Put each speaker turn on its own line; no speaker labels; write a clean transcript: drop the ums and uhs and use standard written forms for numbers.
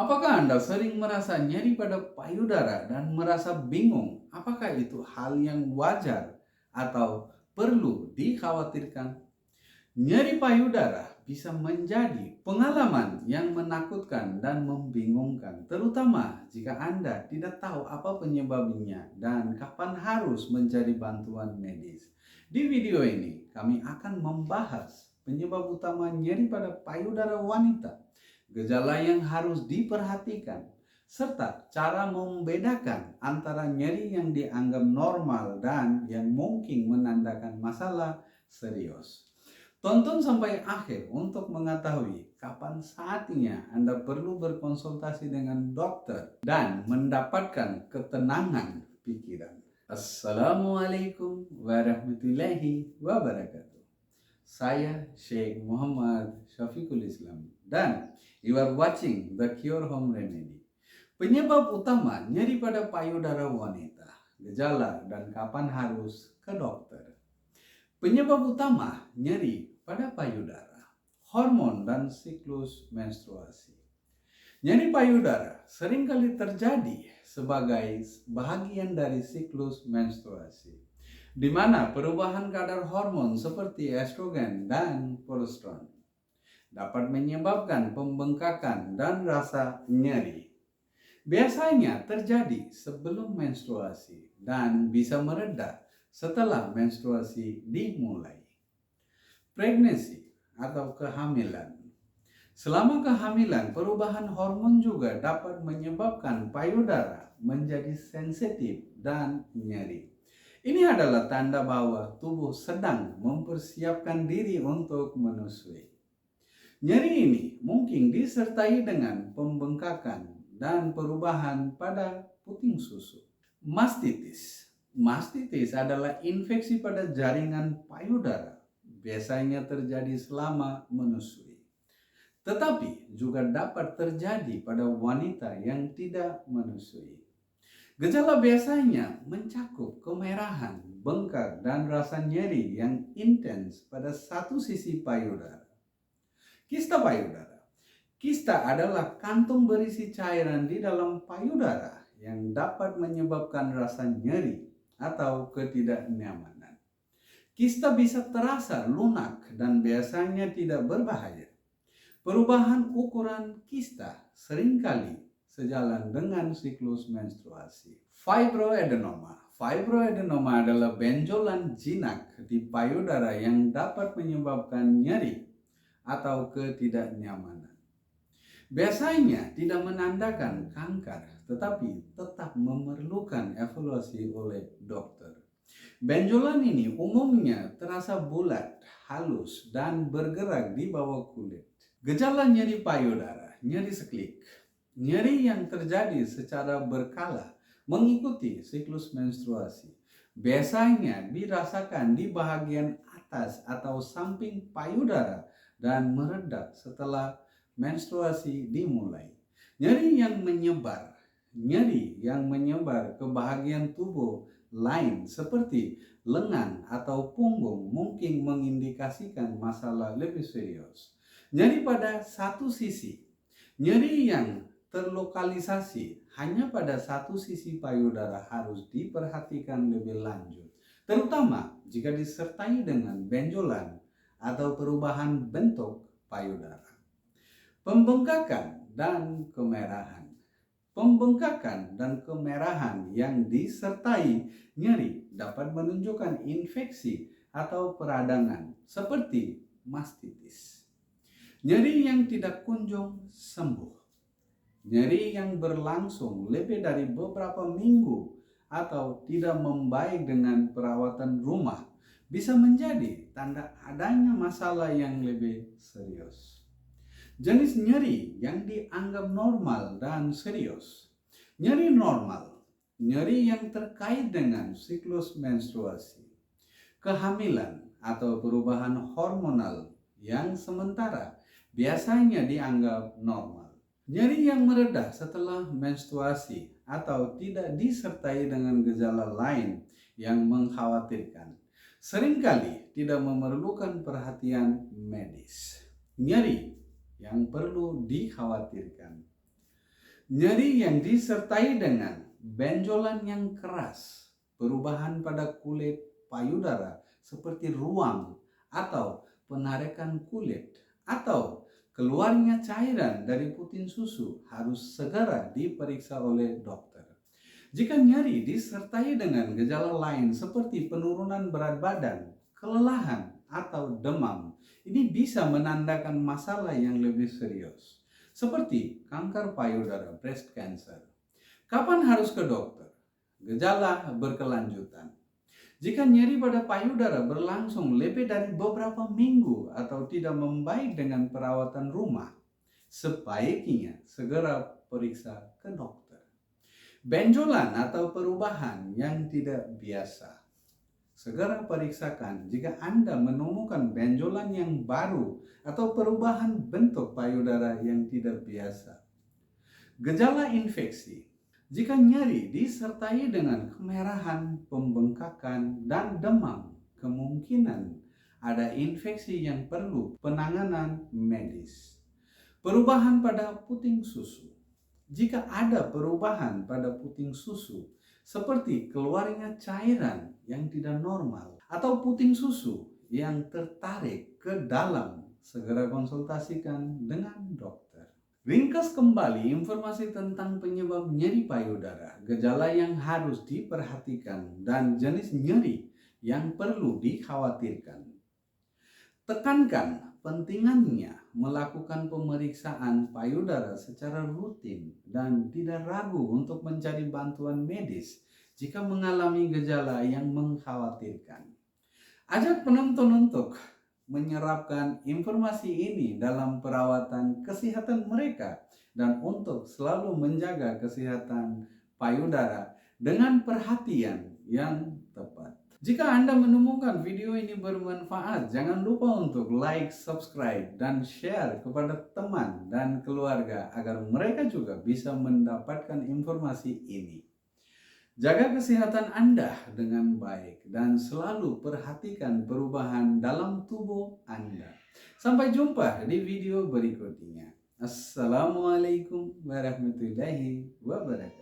Apakah Anda sering merasa nyeri pada payudara dan merasa bingung apakah itu hal yang wajar atau perlu dikhawatirkan? Nyeri payudara bisa menjadi pengalaman yang menakutkan dan membingungkan, terutama jika Anda tidak tahu apa penyebabnya dan kapan harus mencari bantuan medis. Di video ini, kami akan membahas penyebab utama nyeri pada payudara wanita, gejala yang harus diperhatikan, serta cara membedakan antara nyeri yang dianggap normal dan yang mungkin menandakan masalah serius. Tonton sampai akhir untuk mengetahui kapan saatnya Anda perlu berkonsultasi dengan dokter dan mendapatkan ketenangan pikiran. Assalamualaikum warahmatullahi wabarakatuh. Saya Sheikh Muhammad Syafiqul Islam dan you are watching The Cure Home Remedy. Penyebab utama nyeri pada payudara wanita, gejala dan kapan harus ke dokter. Penyebab utama nyeri pada payudara, hormon dan siklus menstruasi. Nyeri payudara seringkali terjadi sebagai bagian dari siklus menstruasi, di mana perubahan kadar hormon seperti estrogen dan progesteron dapat menyebabkan pembengkakan dan rasa nyeri. Biasanya terjadi sebelum menstruasi dan bisa mereda setelah menstruasi dimulai. Pregnancy atau kehamilan. Selama kehamilan, perubahan hormon juga dapat menyebabkan payudara menjadi sensitif dan nyeri. Ini adalah tanda bahwa tubuh sedang mempersiapkan diri untuk menyusui. Nyeri ini mungkin disertai dengan pembengkakan dan perubahan pada puting susu. Mastitis. Mastitis adalah infeksi pada jaringan payudara. Biasanya terjadi selama menyusui. Tetapi juga dapat terjadi pada wanita yang tidak menyusui. Gejala biasanya mencakup kemerahan, bengkak, dan rasa nyeri yang intens pada satu sisi payudara. Kista payudara. Kista adalah kantung berisi cairan di dalam payudara yang dapat menyebabkan rasa nyeri atau ketidaknyamanan. Kista bisa terasa lunak dan biasanya tidak berbahaya. Perubahan ukuran kista seringkali sejalan dengan siklus menstruasi. Fibroadenoma. Fibroadenoma adalah benjolan jinak di payudara yang dapat menyebabkan nyeri atau ketidaknyamanan. Biasanya tidak menandakan kanker, tetapi tetap memerlukan evaluasi oleh dokter. Benjolan ini umumnya terasa bulat, halus, dan bergerak di bawah kulit. Gejala nyeri payudara, nyeri siklik. Nyeri yang terjadi secara berkala mengikuti siklus menstruasi. Biasanya dirasakan di bagian atas atau samping payudara dan mereda setelah menstruasi dimulai. Nyeri yang menyebar ke bagian tubuh lain seperti lengan atau punggung mungkin mengindikasikan masalah lebih serius. Nyeri pada satu sisi. Nyeri yang terlokalisasi hanya pada satu sisi payudara harus diperhatikan lebih lanjut, terutama jika disertai dengan benjolan atau perubahan bentuk payudara. Pembengkakan dan kemerahan. Pembengkakan dan kemerahan yang disertai nyeri dapat menunjukkan infeksi atau peradangan seperti mastitis. Nyeri yang tidak kunjung sembuh. Nyeri yang berlangsung lebih dari beberapa minggu atau tidak membaik dengan perawatan rumah bisa menjadi tanda adanya masalah yang lebih serius. Jenis nyeri yang dianggap normal dan serius. Nyeri normal, nyeri yang terkait dengan siklus menstruasi, kehamilan atau perubahan hormonal yang sementara biasanya dianggap normal. Nyeri yang mereda setelah menstruasi atau tidak disertai dengan gejala lain yang mengkhawatirkan seringkali tidak memerlukan perhatian medis. Nyeri yang perlu dikhawatirkan. Nyeri yang disertai dengan benjolan yang keras, perubahan pada kulit payudara seperti ruam atau penarikan kulit, atau keluarnya cairan dari puting susu harus segera diperiksa oleh dokter. Jika nyeri disertai dengan gejala lain seperti penurunan berat badan, kelelahan, atau demam, ini bisa menandakan masalah yang lebih serius, seperti kanker payudara, breast cancer. Kapan harus ke dokter? Gejala berkelanjutan. Jika nyeri pada payudara berlangsung lebih dari beberapa minggu atau tidak membaik dengan perawatan rumah, sebaiknya segera periksa ke dokter. Benjolan atau perubahan yang tidak biasa. Segera periksakan jika Anda menemukan benjolan yang baru atau perubahan bentuk payudara yang tidak biasa. Gejala infeksi. Jika nyeri disertai dengan kemerahan, pembengkakan, dan demam, kemungkinan ada infeksi yang perlu penanganan medis. Perubahan pada puting susu. Jika ada perubahan pada puting susu, seperti keluarnya cairan yang tidak normal atau puting susu yang tertarik ke dalam, segera konsultasikan dengan dokter. Ringkas kembali informasi tentang penyebab nyeri payudara, gejala yang harus diperhatikan, dan jenis nyeri yang perlu dikhawatirkan. Tekankan pentingannya melakukan pemeriksaan payudara secara rutin dan tidak ragu untuk mencari bantuan medis jika mengalami gejala yang mengkhawatirkan. Ajak penonton untuk menyerapkan informasi ini dalam perawatan kesehatan mereka dan untuk selalu menjaga kesehatan payudara dengan perhatian yang tepat. Jika Anda menemukan video ini bermanfaat, jangan lupa untuk like, subscribe, dan share kepada teman dan keluarga agar mereka juga bisa mendapatkan informasi ini. Jaga kesehatan Anda dengan baik dan selalu perhatikan perubahan dalam tubuh Anda. Sampai jumpa di video berikutnya. Assalamualaikum warahmatullahi wabarakatuh.